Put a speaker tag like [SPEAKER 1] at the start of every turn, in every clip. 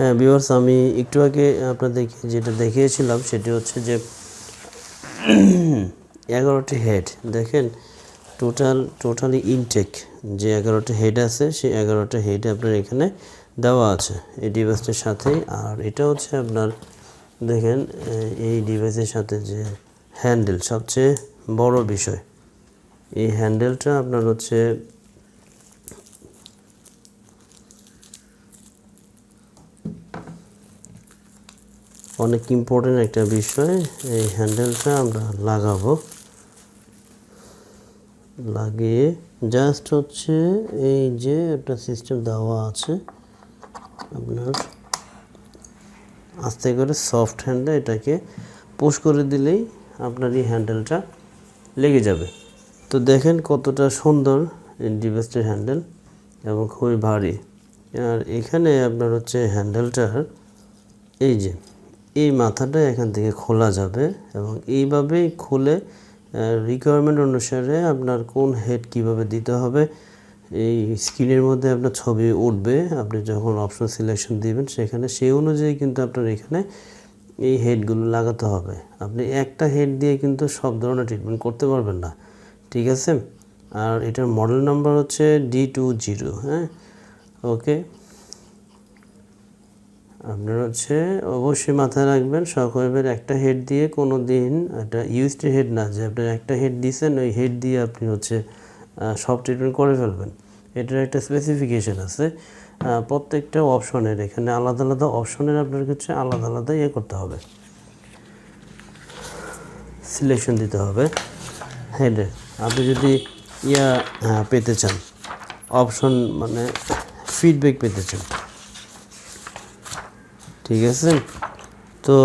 [SPEAKER 1] হ্যাঁ ভিউয়ার্স, আমি একটু আগে আপনাদেরকে যেটা দেখিয়েছিলাম সেটি হচ্ছে যে 11টি হেড দেখেন, টোটালি ইনটেক যে 11টি হেড আছে সেই 11টা হেড আপনার এখানে দেওয়া আছে এই ডিভাইসটির সাথেই। আর এটা হচ্ছে আপনার দেখেন এই ডিভাইসের সাথে যে হ্যান্ডেল, সবচেয়ে বড় বিষয় এই হ্যান্ডেলটা আপনার হচ্ছে অনেক ইম্পর্টেন্ট একটা বিষয়। এই হ্যান্ডেলটা আমরা লাগাবো, লাগিয়ে জাস্ট হচ্ছে এই যে একটা সিস্টেম দেওয়া আছে আপনার আস্তে করে সফট হ্যান্ডে এটাকে পুশ করে দিলেই আপনার এই হ্যান্ডেলটা লেগে যাবে। তো দেখেন কতটা সুন্দর এই ডিভাইসটির হ্যান্ডেল এবং খুবই ভারী। আর এখানে আপনার হচ্ছে হ্যান্ডেলটার এই যে এই মাথাটা এখান থেকে খোলা যাবে এবং এইভাবেই খুলে রিকোয়ারমেন্ট অনুসারে আপনার কোন হেড কিভাবে দিতে হবে এই স্ক্রিনের মধ্যে আপনার ছবি উঠবে। আপনি যখন অপশন সিলেকশন দিবেন সেখানে সেই অনুযায়ী কিন্তু আপনার এখানে এই হেডগুলো লাগাতে হবে। আপনি একটা হেড দিয়ে কিন্তু সব ধরনের ট্রিটমেন্ট করতে পারবেন না, ঠিক আছে। আর এটার মডেল নাম্বার হচ্ছে D20। হ্যাঁ, ওকে। আপনার হচ্ছে অবশ্যই মাথায় রাখবেন শকওয়েভের একটা হেড দিয়ে কোনো দিন একটা ইউএসটি হেড না যে আপনার একটা হেড দিয়েছেন ওই হেড দিয়ে আপনি হচ্ছে সব ট্রিটমেন্ট করে ফেলবেন। এটার একটা স্পেসিফিকেশন আছে, প্রত্যেকটা অপশনের এখানে আলাদা আলাদা অপশনের আপনার হচ্ছে আলাদা আলাদা করতে হবে, সিলেকশন দিতে হবে হেডে। আপনি যদি পেতে চান অপশন মানে ফিডব্যাক পেতে চান, ঠিক আছে। তো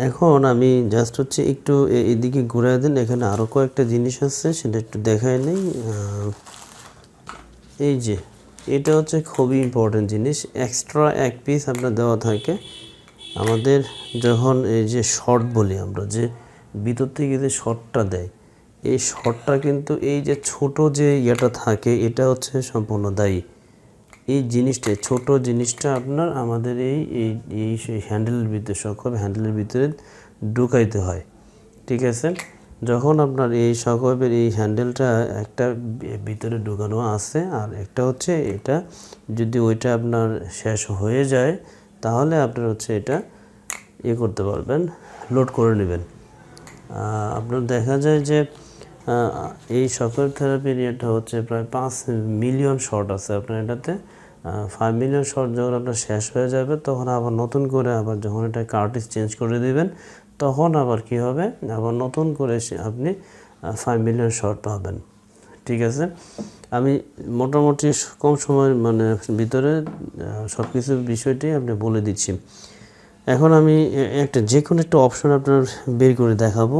[SPEAKER 1] এখন আমি জাস্ট হচ্ছে একটু এদিকে ঘুরাই দিন, এখানে আরও কয়েকটা জিনিস আছে সেটা একটু দেখায় নেই। এই যে এটা হচ্ছে খুবই ইম্পর্টেন্ট জিনিস, এক্সট্রা এক পিস আপনার দেওয়া থাকে আমাদের যখন এই যে শর্ট বলি আমরা, যে ভিতর থেকে যে শর্টটা দেয় এই শর্টটা কিন্তু এই যে ছোট যে থাকে এটা হচ্ছে সম্পূর্ণ দায়ী। এই জিনিসটা ছোট জিনিসটা আপনার আমাদের এই হ্যান্ডেলের ভিতরে শকওয়েভ হ্যান্ডেলের ভিতরে ঢুকাইতে হয়, ঠিক আছে। যখন আপনার এই শকওয়েভের এই হ্যান্ডেলটা একটা ভিতরে ঢুকানো আছে আর একটা হচ্ছে এটা যদি ওইটা আপনার শেষ হয়ে যায় তাহলে আপনার হচ্ছে এটা করতে পারবেন, লোড করে নেবেন। আপনার দেখা যায় যে এই শকওয়েভ থেরাপির এটা হচ্ছে প্রায় 5 মিলিয়ন শট আছে আপনার এটাতে। 5 মিলিয়ন শট যখন আপনার শেষ হয়ে যাবে তখন আবার নতুন করে আবার যখন এটা কার্ট্রিজ চেঞ্জ করে দিবেন তখন আবার কি হবে, আবার নতুন করে আপনি 5 মিলিয়ন শট পাবেন, ঠিক আছে। আমি মোটামুটি কম সময়ের মানে ভিতরে সব কিছু বিষয়টি আপনি বলে দিচ্ছি। এখন আমি একটা যে কোনো একটা অপশন আপনার বের করে দেখাবো।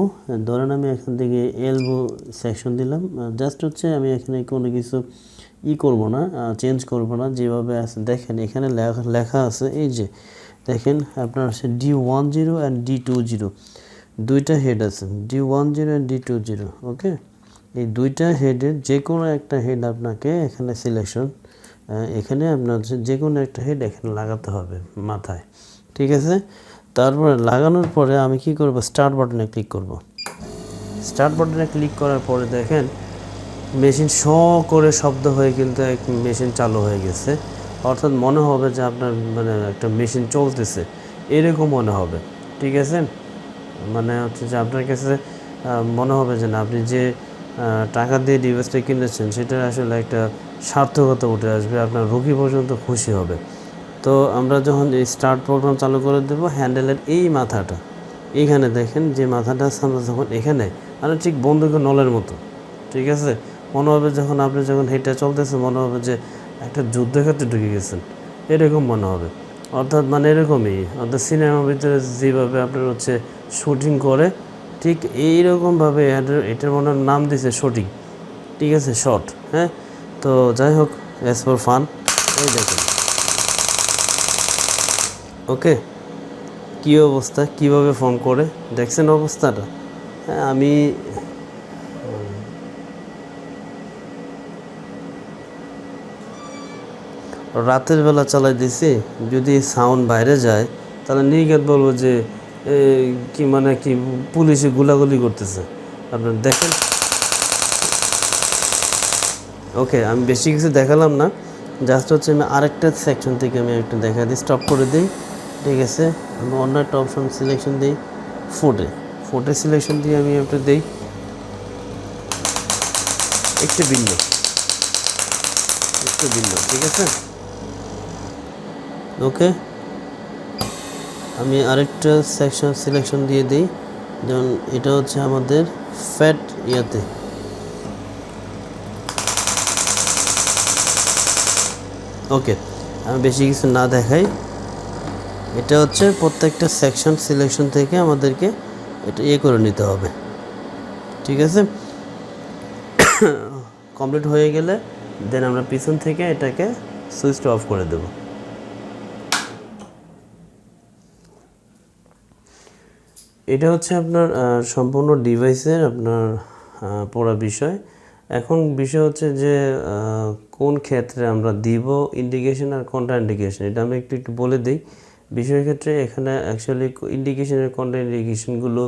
[SPEAKER 1] ধরেন আমি এখান থেকে এলবো সেকশন দিলাম, জাস্ট হচ্ছে আমি এখানে কোনো কিছু করব না, চেঞ্জ করব না, যেভাবে আছে দেখেন এখানে লেখা আছে এই যে দেখেন আপনার আছে D10 অ্যান্ড D20, দুইটা হেড আছে D10 অ্যান্ড D20। ওকে, এই দুইটা হেডের যে কোনো একটা হেড আপনাকে এখানে সিলেকশন, এখানে আপনার যে কোনো একটা হেড এখানে লাগাতে হবে মাথায়, ঠিক আছে। তারপরে লাগানোর পরে আমি কি করব, স্টার্ট বাটনে ক্লিক করব। স্টার্ট বাটনে ক্লিক করার পরে দেখেন মেশিন করে শব্দ হয়ে কিন্তু এক মেশিন চালু হয়ে গেছে, অর্থাৎ মনে হবে যে আপনার মানে একটা মেশিন চলতেছে এরকম মনে হবে, ঠিক আছে। মানে হচ্ছে যে আপনার কাছে মনে হবে যে না আপনি যে টাকা দিয়ে ডিভাইসটা কিনেছেন সেটার আসলে একটা সার্থকতা উঠে আসবে, আপনার রোগী পর্যন্ত খুশি হবে। তো আমরা যখন এই স্টার্ট প্রোগ্রাম চালু করে দেব হ্যান্ডেলের এই মাথাটা এইখানে দেখেন যে মাথাটা আছে আমরা যখন এখানে মানে ঠিক বন্দুকের নলের মতো, ঠিক আছে। মনে হবে যখন আপনি যখন হেডটা চলতেছে মনে হবে যে একটা যুদ্ধক্ষেত্রে ঢুকে গেছেন এরকম মনে হবে, অর্থাৎ মানে এরকমই, অর্থাৎ সিনেমার ভিতরে যেভাবে আপনার হচ্ছে শুটিং করে ঠিক এইরকমভাবে এটার মনে নাম দিয়েছে শুটিং, ঠিক আছে, শট। হ্যাঁ, তো যাই হোক অ্যাজ ফর ফান এই দেখেন ওকে কী অবস্থা কীভাবে ফর্ম করে দেখছেন অবস্থাটা। হ্যাঁ, আমি রাতের বেলা চালাই দিছি, যদি সাউন্ড বাইরে যায় তাহলে নির্ঘাত বলবো যে কি মানে কি পুলিশে গুলাগুলি করতেছে। আপনার দেখেন, ওকে আমি বেশি কিছু দেখালাম না, জাস্ট হচ্ছে আমি আরেকটা সেকশন থেকে আমি একটু দেখা দিই, স্টপ করে দিই। ঠিক আছে, আমি অন্য একটা অপশন সিলেকশন দিই, ফোটে সিলেকশন দিয়ে আমি একটা দিই একটু ভিন্ন, ঠিক আছে। ওকে, আমি আরেকটা সেকশন সিলেকশন দিয়ে দিই, যেমন এটা হচ্ছে আমাদের ফ্যাট ইয়াতে। ওকে, আমি বেশি কিছু না দেখাই, এটা হচ্ছে প্রত্যেকটা সেকশন সিলেকশন থেকে আমাদেরকে এটা করে নিতে হবে। ঠিক আছে, কমপ্লিট হয়ে গেলে দেন আমরা পিছন থেকে এটাকে সুইচটা অফ করে দেব। এটা হচ্ছে আপনার সম্পূর্ণ ডিভাইসের আপনার পড়া বিষয়। এখন বিষয় হচ্ছে যে কোন ক্ষেত্রে আমরা দিব ইন্ডিকেশন আর কন্ট্রা ইন্ডিকেশন, এটা আমি একটু বলে দিই। বিষয়ের ক্ষেত্রে এখানে অ্যাকচুয়ালি ইন্ডিকেশনের কন্ট্রা ইন্ডিকেশনগুলো,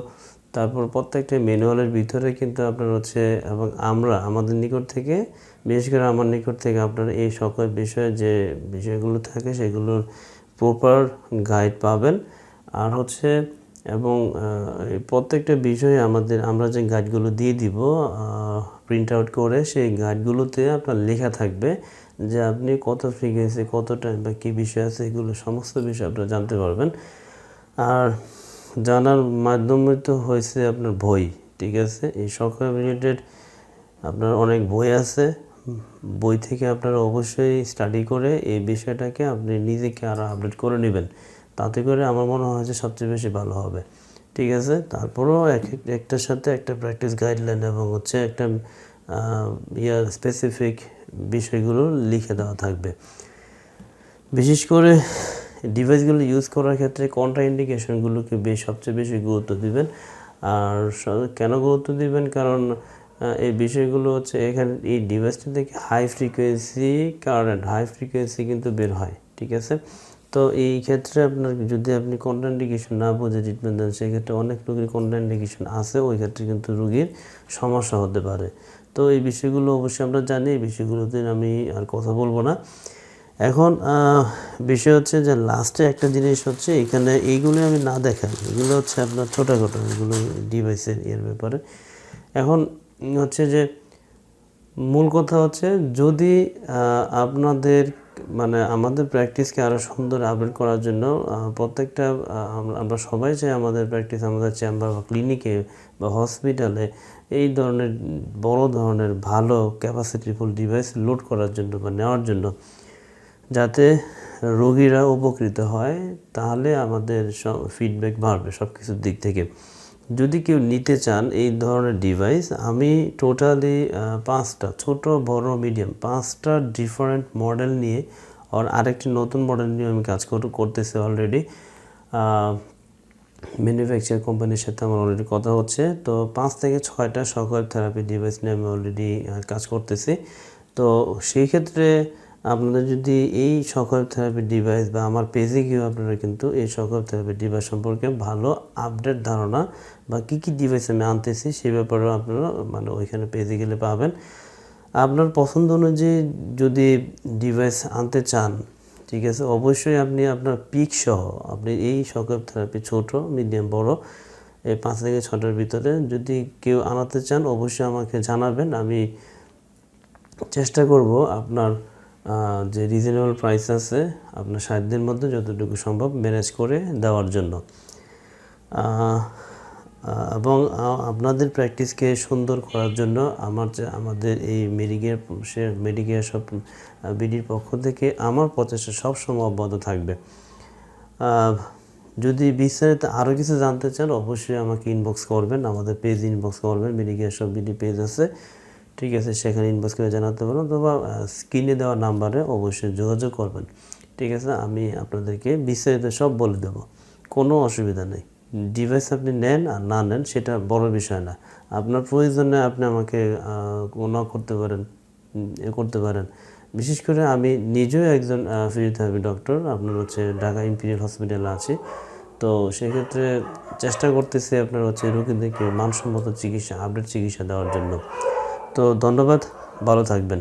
[SPEAKER 1] তারপর প্রত্যেকটা ম্যানুয়ালের ভিতরে কিন্তু আপনার হচ্ছে, এবং আমরা আমাদের নিকট থেকে, বিশেষ করে আমার নিকট থেকে আপনার এই সকল বিষয়ে যে বিষয়গুলো থাকে সেগুলোর প্রপার গাইড পাবেন। আর হচ্ছে এবং প্রত্যেকটা বিষয়ে আমরা যে গাইডগুলো দিয়ে দিব প্রিন্ট আউট করে, সেই গাইডগুলোতে আপনার লেখা থাকবে যে আপনি কত ফ্রিকোয়েন্সি, কত টাইম বা কী বিষয় আছে, এগুলো সমস্ত বিষয় আপনারা জানতে পারবেন। আর জানার মাধ্যমে তো হয়েছে আপনার বই। ঠিক আছে, এই সকল রিলেটেড আপনার অনেক বই আছে, বই থেকে আপনারা অবশ্যই স্টাডি করে এই বিষয়টাকে আপনি নিজেকে আরও আপডেট করে নেবেন, তাতে করে আমার মনে হয় যে সবচেয়ে বেশি ভালো হবে। ঠিক আছে, তারপরেও একটার সাথে একটা প্র্যাকটিস গাইডলাইন এবং হচ্ছে একটা স্পেসিফিক বিষয়গুলো লিখে দেওয়া থাকবে। বিশেষ করে ডিভাইসগুলো ইউজ করার ক্ষেত্রে কন্ট্রা ইন্ডিকেশনগুলোকে সবচেয়ে বেশি গুরুত্ব দিবেন। আর কেন গুরুত্ব দিবেন, কারণ এই বিষয়গুলো হচ্ছে এখানে এই ডিভাইসটা থেকে হাই ফ্রিকোয়েন্সি কিন্তু বের হয়। ঠিক আছে, তো এই ক্ষেত্রে আপনার যদি আপনি কন্ট্রা ইন্ডিকেশন না বুঝে ট্রিটমেন্ট দেন, সেক্ষেত্রে অনেক রোগীর কন্ট্রা ইন্ডিকেশন আছে, ওই ক্ষেত্রে কিন্তু রোগীর সমস্যা হতে পারে। তো এই বিষয়গুলো অবশ্যই আমরা জানি, এই বিষয়গুলোতে আমি আর কথা বলবো না। এখন বিষয় হচ্ছে যে লাস্টে একটা জিনিস হচ্ছে, এখানে এইগুলো আমি না দেখাই, এগুলো হচ্ছে আপনার ছোটোখাটো, এগুলো ডিভাইসের ব্যাপারে। এখন হচ্ছে যে মূল কথা হচ্ছে, যদি আপনাদের মানে আমাদের প্র্যাকটিসকে আরও সুন্দর আপডেট করার জন্য প্রত্যেকটা আমরা সবাই চাই আমাদের প্র্যাকটিস আমাদের চেম্বার বা ক্লিনিকে বা হসপিটালে এই ধরনের বড় ধরনের ভালো ক্যাপাসিটিফুল ডিভাইস লোড করার জন্য বা নেওয়ার জন্য, যাতে রোগীরা উপকৃত হয়, তাহলে আমাদের ফিডব্যাক বাড়বে সব কিছুর দিক থেকে। যদি কেউ নিতে চান এই ধরনের ডিভাইস, আমি টোটালি 5টা ছোট বড় মিডিয়াম 5টা ডিফারেন্ট মডেল নিয়ে আর আরেকটি নতুন মডেল নিয়ে আমি কাজ করতেছি অলরেডি। ম্যানুফ্যাকচার কোম্পানির সাথে আমার অলরেডি কথা হচ্ছে। তো 5 থেকে 6টা শক ওয়েভ থেরাপি ডিভাইস নিয়ে আমি অলরেডি কাজ করতেছি। তো সেই ক্ষেত্রে আপনাদের যদি এই শক ওয়েভ থেরাপি ডিভাইস বা আমার পেজে গিয়েও আপনারা কিন্তু এই শক ওয়েভ থেরাপি ডিভাইস সম্পর্কে ভালো আপডেট ধারণা বা কী কী ডিভাইস আমি আনতেছি সেই ব্যাপারেও আপনারা মানে ওইখানে পেজে গেলে পাবেন। আপনার পছন্দ অনুযায়ী যদি ডিভাইস আনতে চান, ঠিক আছে, অবশ্যই আপনি আপনার পিক সহ আপনি এই শক ওয়েভ থেরাপি ছোটো মিডিয়াম বড় এই 5 থেকে 6টার ভিতরে যদি কেউ আনাতে চান, অবশ্যই আমাকে জানাবেন। আমি চেষ্টা করব আপনার যে রিজনেবল প্রাইস আছে আপনার সাধ্যের মধ্যে যতটুকু সম্ভব ম্যানেজ করে দেওয়ার জন্য। এবং আপনাদের প্র্যাকটিসকে সুন্দর করার জন্য আমাদের এই মেডিকেয়ার সব বিডির পক্ষ থেকে আমার প্রচেষ্টা সবসময় অব্যাহত থাকবে। যদি বিস্তারিত আরও কিছু জানতে চান, অবশ্যই আমাকে ইনবক্স করবেন, আমাদের পেজ ইনবক্স করবেন, মেডিকেয়ার সব বিডি পেজ আছে, ঠিক আছে, সেখানে ইনবক্স করে জানাতে পারেন অথবা স্ক্রিনে দেওয়া নাম্বারে অবশ্যই যোগাযোগ করবেন। ঠিক আছে, আমি আপনাদেরকে বিস্তারিত সব বলে দেব, কোনো অসুবিধা নেই। ডিভাইস আপনি নেন আর না নেন সেটা বড় বিষয় না, আপনার প্রয়োজনে আপনি আমাকে করতে পারেন বিশেষ করে আমি নিজেও একজন ফিজিওথেরাপি ডক্টর, আপনার হচ্ছে ঢাকা ইম্পেরিয়াল হসপিটালে আছি। তো সেক্ষেত্রে চেষ্টা করতেছি আপনার হচ্ছে রোগীদেরকে মানসম্মত চিকিৎসা, আপডেট চিকিৎসা দেওয়ার জন্য। তো ধন্যবাদ, ভালো থাকবেন।